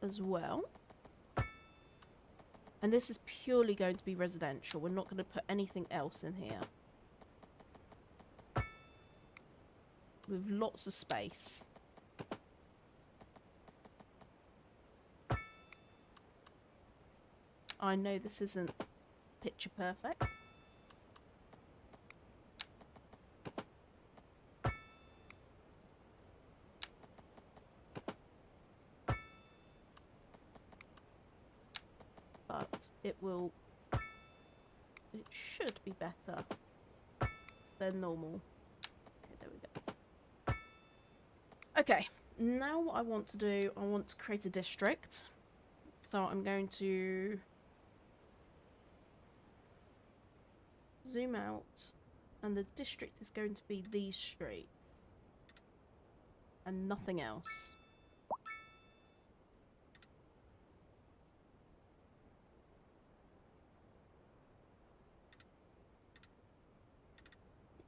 [SPEAKER 1] as well. And this is purely going to be residential. We're not going to put anything else in here. With lots of space. I know this isn't picture perfect. But it should be better than normal. Okay, there we go. Okay, now what I want to do, I want to create a district. So I'm going to zoom out, and the district is going to be these streets and nothing else.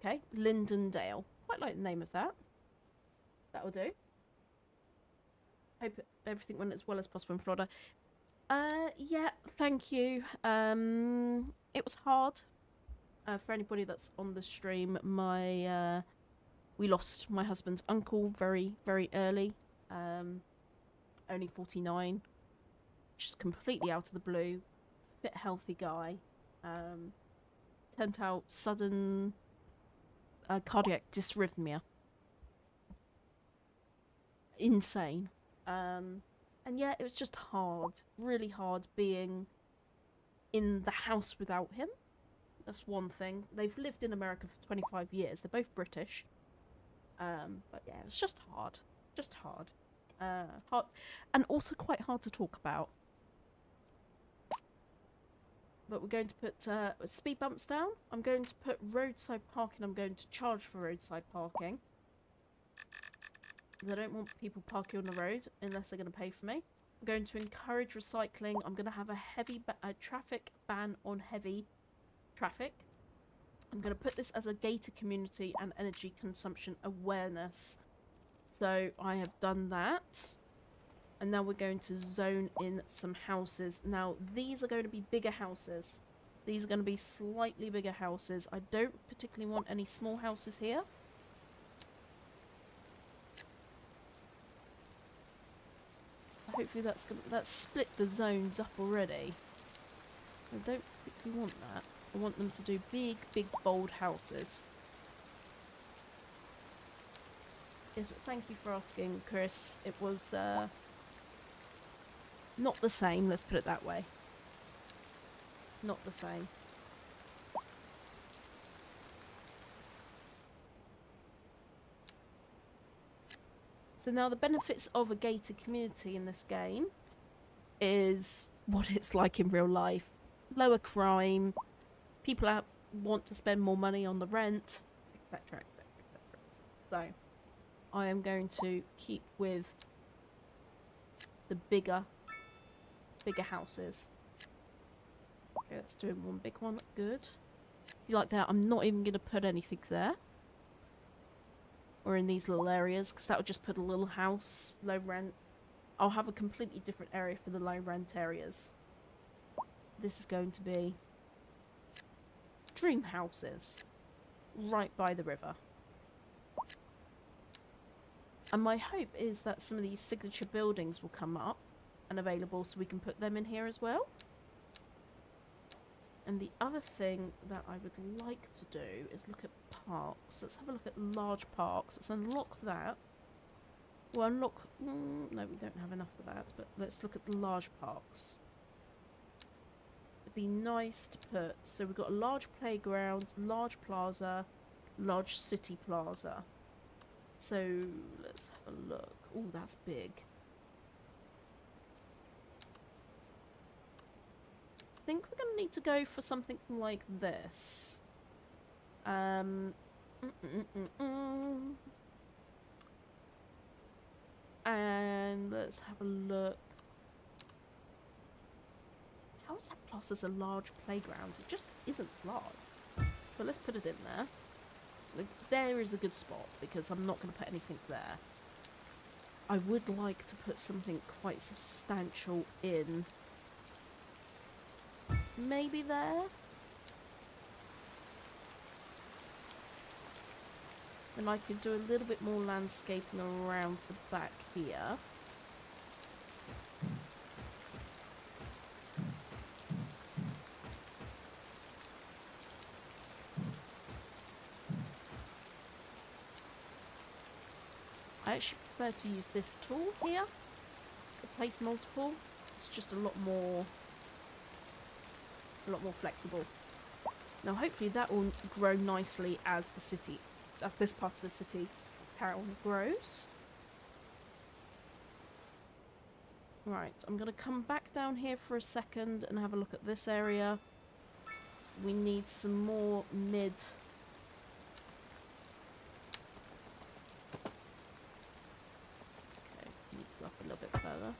[SPEAKER 1] Okay, Lindendale. Quite like the name of that. That'll do. Hope everything went as well as possible in Florida. Yeah, thank you. It was hard. For anybody that's on the stream, we lost my husband's uncle very, very early. Only 49. Just completely out of the blue. Fit, healthy guy. Turned out sudden cardiac dysrhythmia. insane. And yeah, it was just hard, really hard being in the house without him. That's one thing. They've lived in America for 25 years. They're both British. But yeah, it's just hard. Just hard. Hard, and also quite hard to talk about. But we're going to put speed bumps down. I'm going to put roadside parking. I'm going to charge for roadside parking. I don't want people parking on the road unless they're going to pay for me. I'm going to encourage recycling. I'm going to have a heavy traffic ban on heavy traffic. I'm going to put this as a gated community and energy consumption awareness. So I have done that. And now we're going to zone in some houses. Now, these are going to be bigger houses. These are going to be slightly bigger houses. I don't particularly want any small houses here. Hopefully that's split the zones up already. I don't particularly want that. I want them to do big, bold houses. Yes, but thank you for asking, Chris. It was not the same, let's put it that way. Not the same. So now the benefits of a gated community in this game is what it's like in real life. Lower crime, people want to spend more money on the rent, etc, etc, etc. So I am going to keep with the bigger houses. Okay, let's do one big one. Good. See, like that, I'm not even going to put anything there. Or in these little areas, because that would just put a little house, low rent. I'll have a completely different area for the low rent areas. This is going to be dream houses right by the river. And my hope is that some of these signature buildings will come up and available so we can put them in here as well. And the other thing that I would like to do is look at parks. Let's have a look at large parks. Let's unlock that. Well, unlock... no, we don't have enough for that, but let's look at the large parks. It'd be nice to put... So we've got a large playground, large plaza, large city plaza. So let's have a look. Oh, that's big. I think we're going to need to go for something like this. And let's have a look. How is that classed as a large playground? It just isn't large. But let's put it in there. Like, there is a good spot because I'm not going to put anything there. I would like to put something quite substantial in. Maybe there? Then I could do a little bit more landscaping around the back here. I actually prefer to use this tool here. The place multiple. It's just a lot more flexible. Now hopefully that will grow nicely as the city, as this part of the city town grows. Right, I'm going to come back down here for a second and have a look at this area. We need some more mid... Okay, need to go up a little bit further.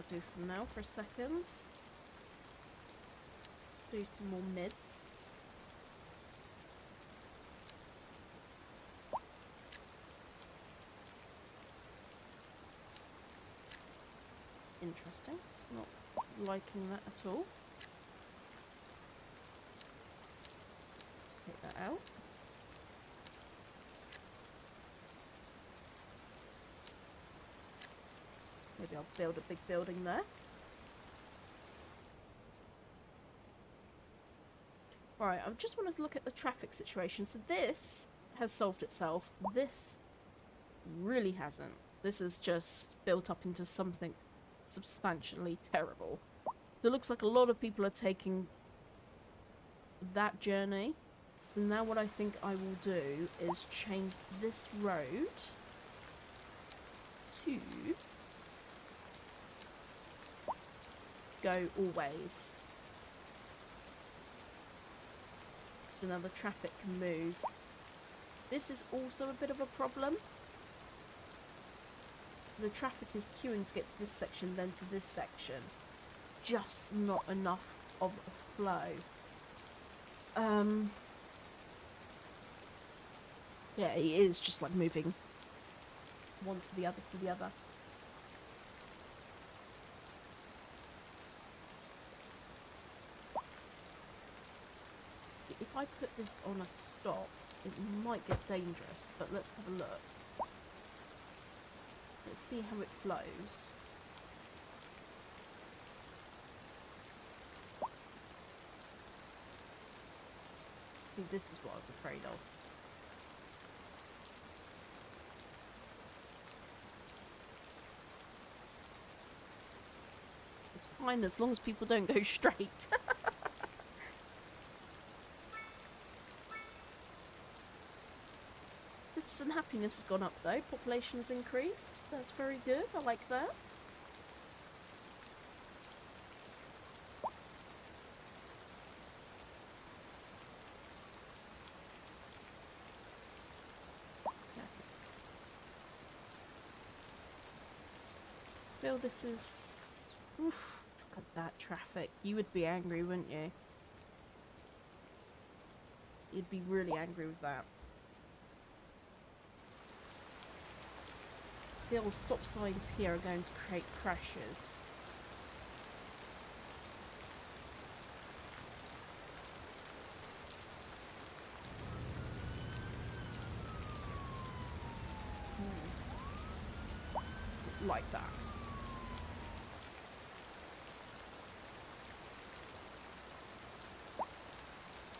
[SPEAKER 1] Do from now for a second. Let's do some more mids. Interesting. It's not liking that at all. Let's take that out. Maybe I'll build a big building there. Right, I just want to look at the traffic situation. So this has solved itself. This really hasn't. This is just built up into something substantially terrible. So it looks like a lot of people are taking that journey. So now what I think I will do is change this road to go always. So now the traffic can move. This is also a bit of a problem. The traffic is queuing to get to this section, then to this section. Just not enough of a flow. Yeah, it is just like moving one to the other to the other. See, if I put this on a stop, it might get dangerous, but let's have a look. Let's see how it flows. See, this is what I was afraid of. It's fine as long as people don't go straight. Citizen happiness has gone up though. Population has increased. That's very good. I like that. Feel this is... Oof, look at that traffic. You would be angry, wouldn't you? You'd be really angry with that. The old stop signs here are going to create crashes. Like that.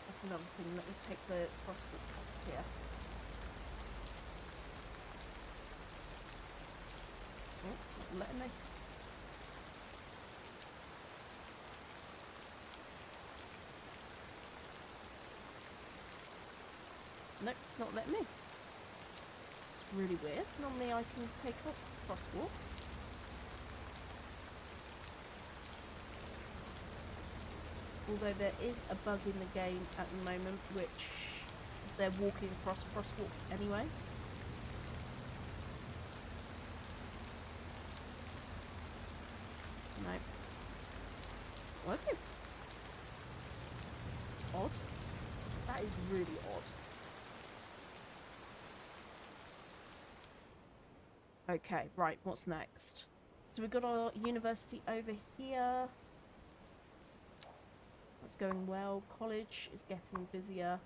[SPEAKER 1] That's another thing. Let me take the crosswalk off here. Oh, it's not letting me. Nope, it's not letting me. It's really weird. Normally I can take off crosswalks. Although there is a bug in the game at the moment, which they're walking across crosswalks anyway. No. It's not working. Odd. That is really odd. Okay, right, what's next? So we've got our university over here. That's going well. College is getting busier.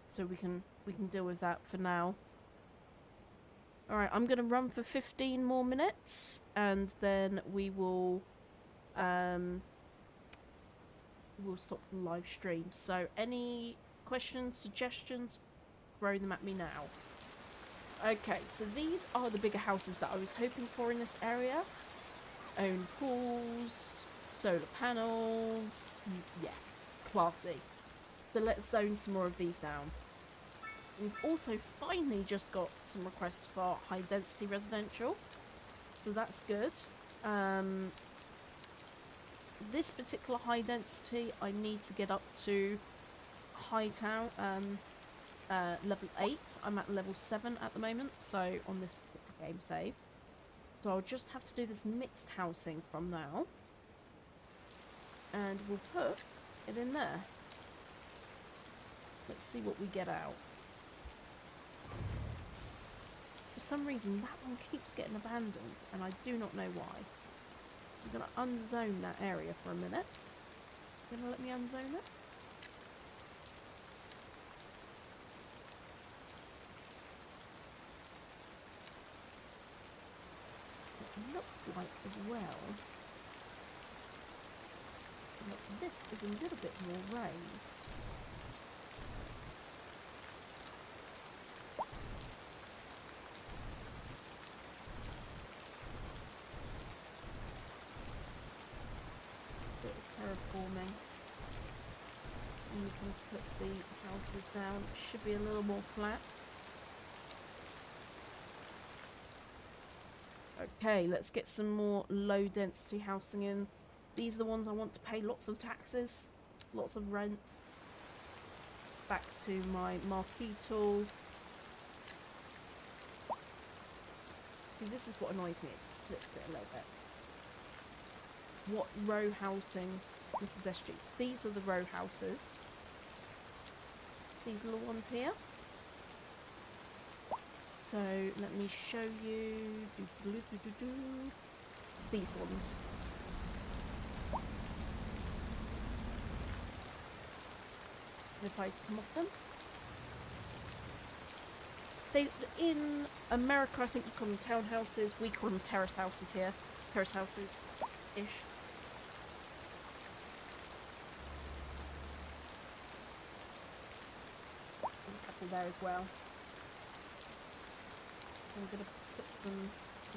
[SPEAKER 1] So we can deal with that for now. Alright, I'm gonna run for 15 more minutes and then we will we'll stop the live stream. So any questions, suggestions, throw them at me now. Okay, so these are the bigger houses that I was hoping for in this area. Own pools, solar panels, yeah, classy. So let's zone some more of these down. We've also finally just got some requests for high density residential, so that's good. This particular high density I need to get up to Hightown, level 8. I'm at level 7 at the moment, so on this particular game save. So I'll just have to do this mixed housing from now. And we'll put it in there. Let's see what we get out. For some reason that one keeps getting abandoned and I do not know why. I'm going to unzone that area for a minute. Going to let me unzone it? It looks like as well. Look, this is a little bit more raised. me. When we come to put the houses down, it should be a little more flat. Okay, let's get some more low density housing in. These are the ones I want to pay lots of taxes, lots of rent. Back to my marquee tool. See, this is what annoys me, it splits it a little bit. What row housing, Mrs. SG's? These are the row houses. These little ones here. So let me show you these ones. And if I come off them, they in America I think you call them townhouses. We call them terrace houses here. Terrace houses ish. There's a couple there as well. I'm going to put some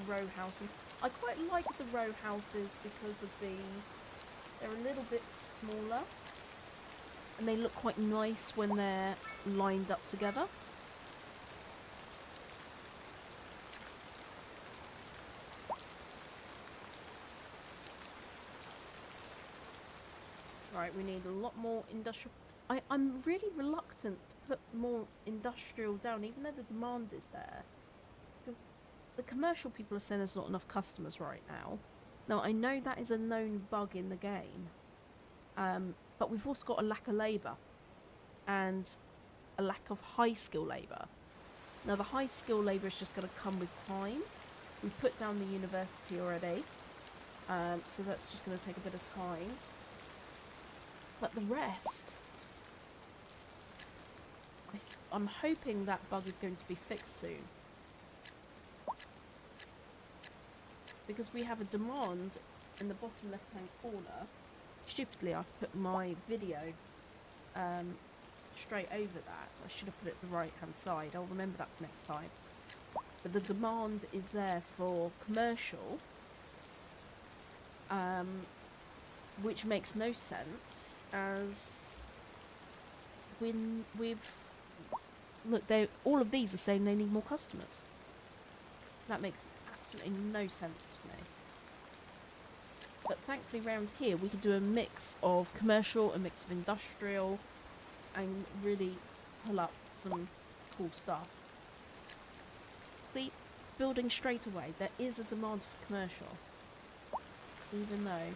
[SPEAKER 1] row housing. I quite like the row houses because of they're a little bit smaller and they look quite nice when they're lined up together. Right, we need a lot more industrial. I'm really reluctant to put more industrial down, even though the demand is there. The commercial people are saying there's not enough customers right now. Now, I know that is a known bug in the game, but we've also got a lack of labour and a lack of high-skill labour. Now, the high-skill labour is just going to come with time. We've put down the university already, so that's just going to take a bit of time. But the rest, I'm hoping that bug is going to be fixed soon. Because we have a demand in the bottom left hand corner. Stupidly, I've put my video straight over that. I should have put it the right hand side. I'll remember that for next time. But the demand is there for commercial, which makes no sense as when look, all of these are saying they need more customers. That makes absolutely no sense to me. But thankfully around here we can do a mix of commercial, a mix of industrial, and really pull up some cool stuff. See, building straight away, there is a demand for commercial. Even though,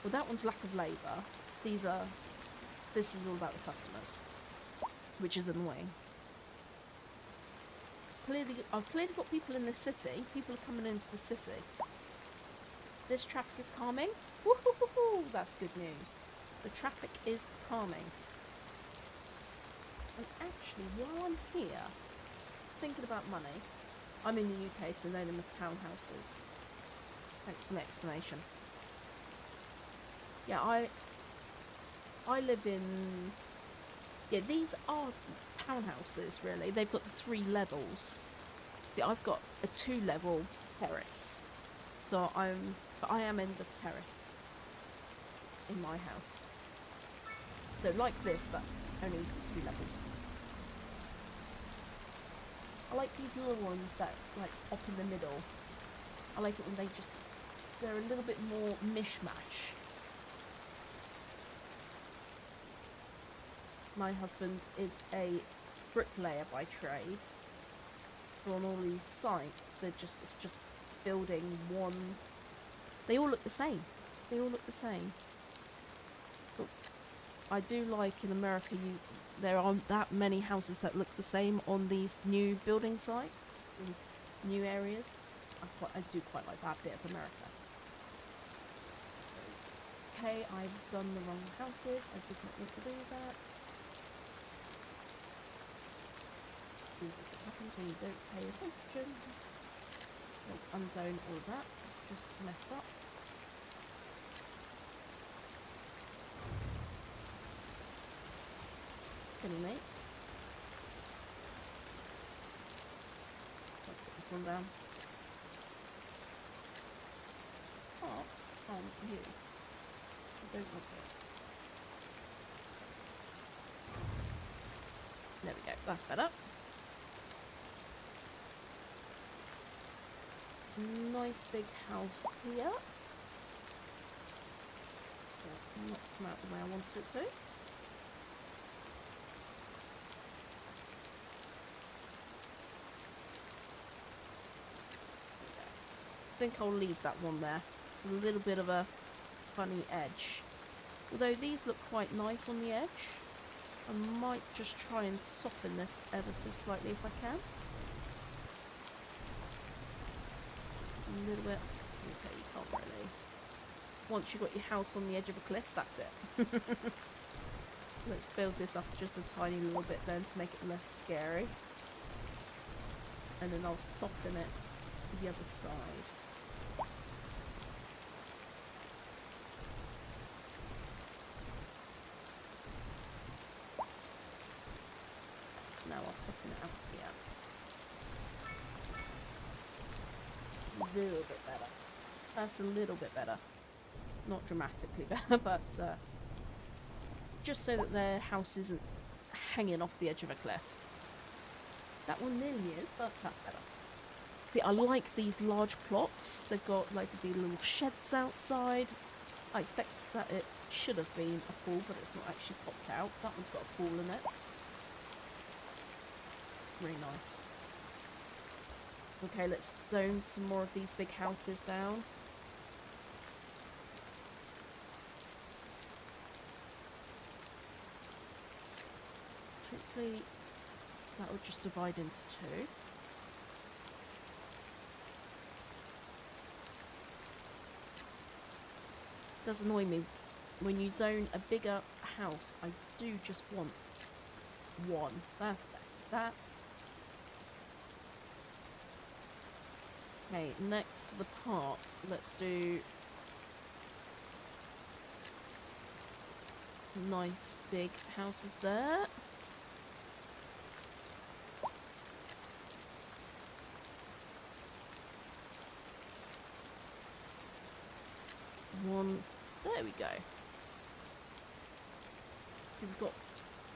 [SPEAKER 1] well, that one's lack of labour. This is all about the customers, which is annoying. I've clearly got people in this city. People are coming into the city. This traffic is calming. Woohoo! That's good news. The traffic is calming. And actually, while I'm here, thinking about money, I'm in the UK, so know them as townhouses. Thanks for the explanation. Yeah, I live in... Yeah, these are townhouses, really. They've got the 3 levels. See, I've got a 2-level terrace. So I am end of terrace in my house. So like this, but only 2 levels. I like these little ones that like up in the middle. I like it when they're a little bit more mishmash. My husband is a bricklayer by trade, so on all these sites, it's just building one. They all look the same. They all look the same. But I do like in America, there aren't that many houses that look the same on these new building sites, in new areas. I do quite like that bit of America. Okay, I've done the wrong houses. I did not need to do that. This is what happens when you don't pay attention. Let's unzone all of that. Just messed up. Silly mate. Let's put this one down. Oh, you. Don't want it. There we go. That's better. Nice big house here. It's not come out the way I wanted it to. I think I'll leave that one there. It's a little bit of a funny edge. Although these look quite nice on the edge. I might just try and soften this ever so slightly if I can. Just a little bit. Okay, you can't really. Once you've got your house on the edge of a cliff, that's it. Let's build this up just a tiny little bit then to make it less scary. And then I'll soften it the other side. Now I'll soften it up here. It's a little bit better. That's a little bit better. Not dramatically better, but just so that their house isn't hanging off the edge of a cliff. That one nearly is, but that's better. See, I like these large plots. They've got like the little sheds outside. I expect that it should have been a pool, but it's not actually popped out. That one's got a pool in it. Really nice. Okay, let's zone some more of these big houses down. Hopefully that will just divide into two. It does annoy me when you zone a bigger house. I do just want one. That's better. That's better. Okay, next to the park, let's do some nice big houses there. One, there we go. So we've got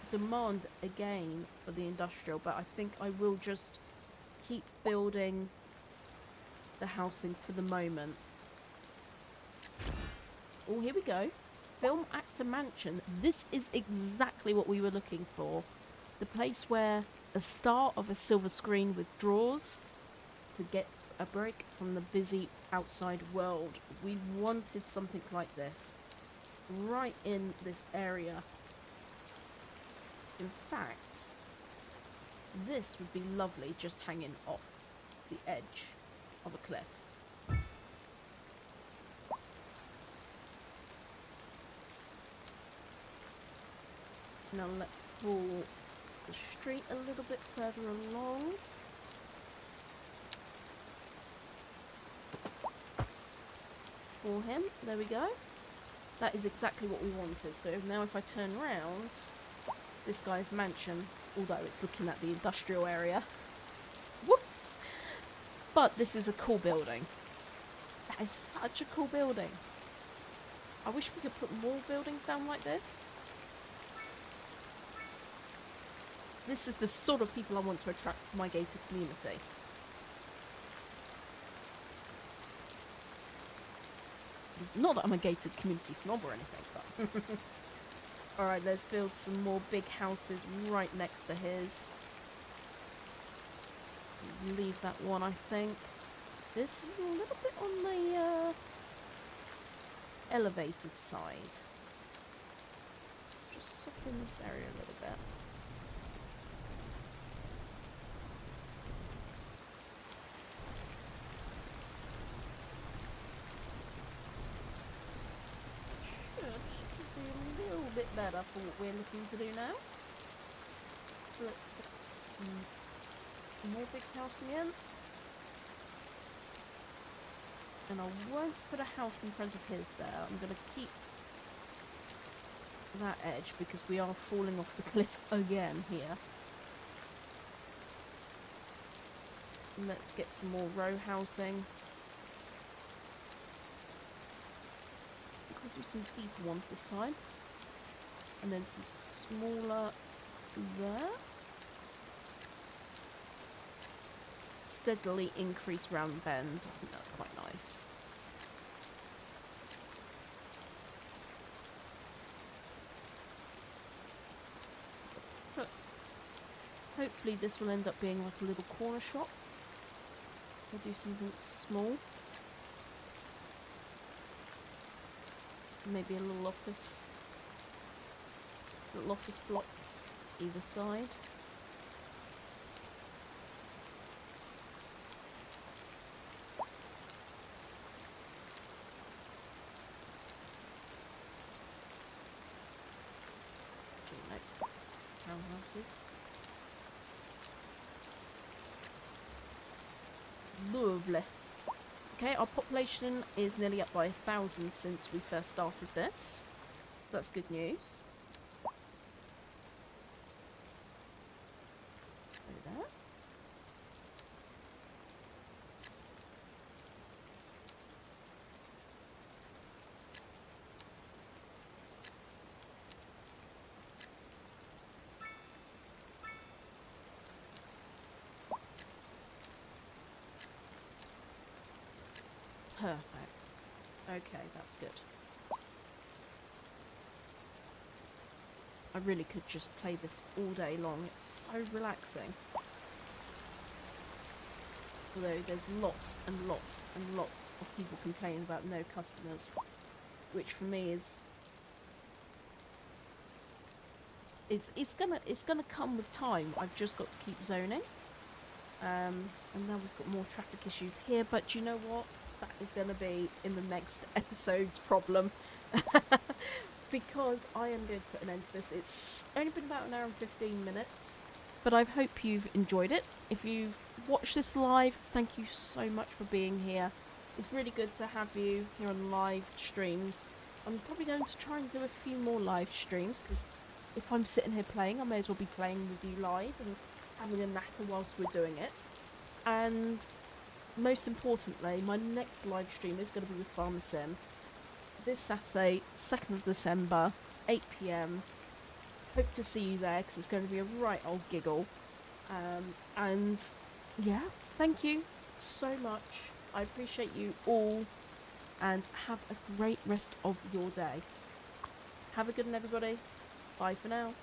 [SPEAKER 1] demand again for the industrial, but I think I will just keep building the housing for the moment. Oh, here we go. Film actor mansion. This is exactly what we were looking for. The place where a star of a silver screen withdraws to get a break from the busy outside world. We wanted something like this right in this area. In fact, this would be lovely just hanging off the edge of a cliff. Now let's pull the street a little bit further along. For him, there we go. That is exactly what we wanted. So now if I turn around, this guy's mansion, although it's looking at the industrial area. Whoops! But this is a cool building. That is such a cool building. I wish we could put more buildings down like this. This is the sort of people I want to attract to my gated community. It's not that I'm a gated community snob or anything, but... Alright, let's build some more big houses right next to his. Leave that one, I think. This is a little bit on the elevated side. Just soften this area a little bit. Better for what we're looking to do now. So let's put some more big housing in. And I won't put a house in front of his there. I'm going to keep that edge because we are falling off the cliff again here. Let's get some more row housing. do some deeper ones this time. And then some smaller there. Steadily increase round bend. I think that's quite nice. But hopefully this will end up being like a little corner shop. We'll do something small. Maybe a little office. Little office block either side. Townhouses. Lovely. Okay, our population is nearly up by 1,000 since we first started this, so that's good news. Let's go there. Perfect. Okay, that's good. I really could just play this all day long. It's so relaxing. Although there's lots and lots and lots of people complaining about no customers, which for me is it's gonna come with time. I've just got to keep zoning. And now we've got more traffic issues here, but you know what? That is going to be in the next episode's problem. Because I am going to put an end to this. It's only been about 1 hour and 15 minutes. But I hope you've enjoyed it. If you've watched this live, thank you so much for being here. It's really good to have you here on live streams. I'm probably going to try and do a few more live streams, because if I'm sitting here playing, I may as well be playing with you live and having a natter whilst we're doing it. And most importantly, my next live stream is going to be with Farmer Sim this Saturday, 2nd of December, 8 PM. Hope to see you there, because it's going to be a right old giggle. And yeah, thank you so much. I appreciate you all, and have a great rest of your day. Have a good one, everybody. Bye for now.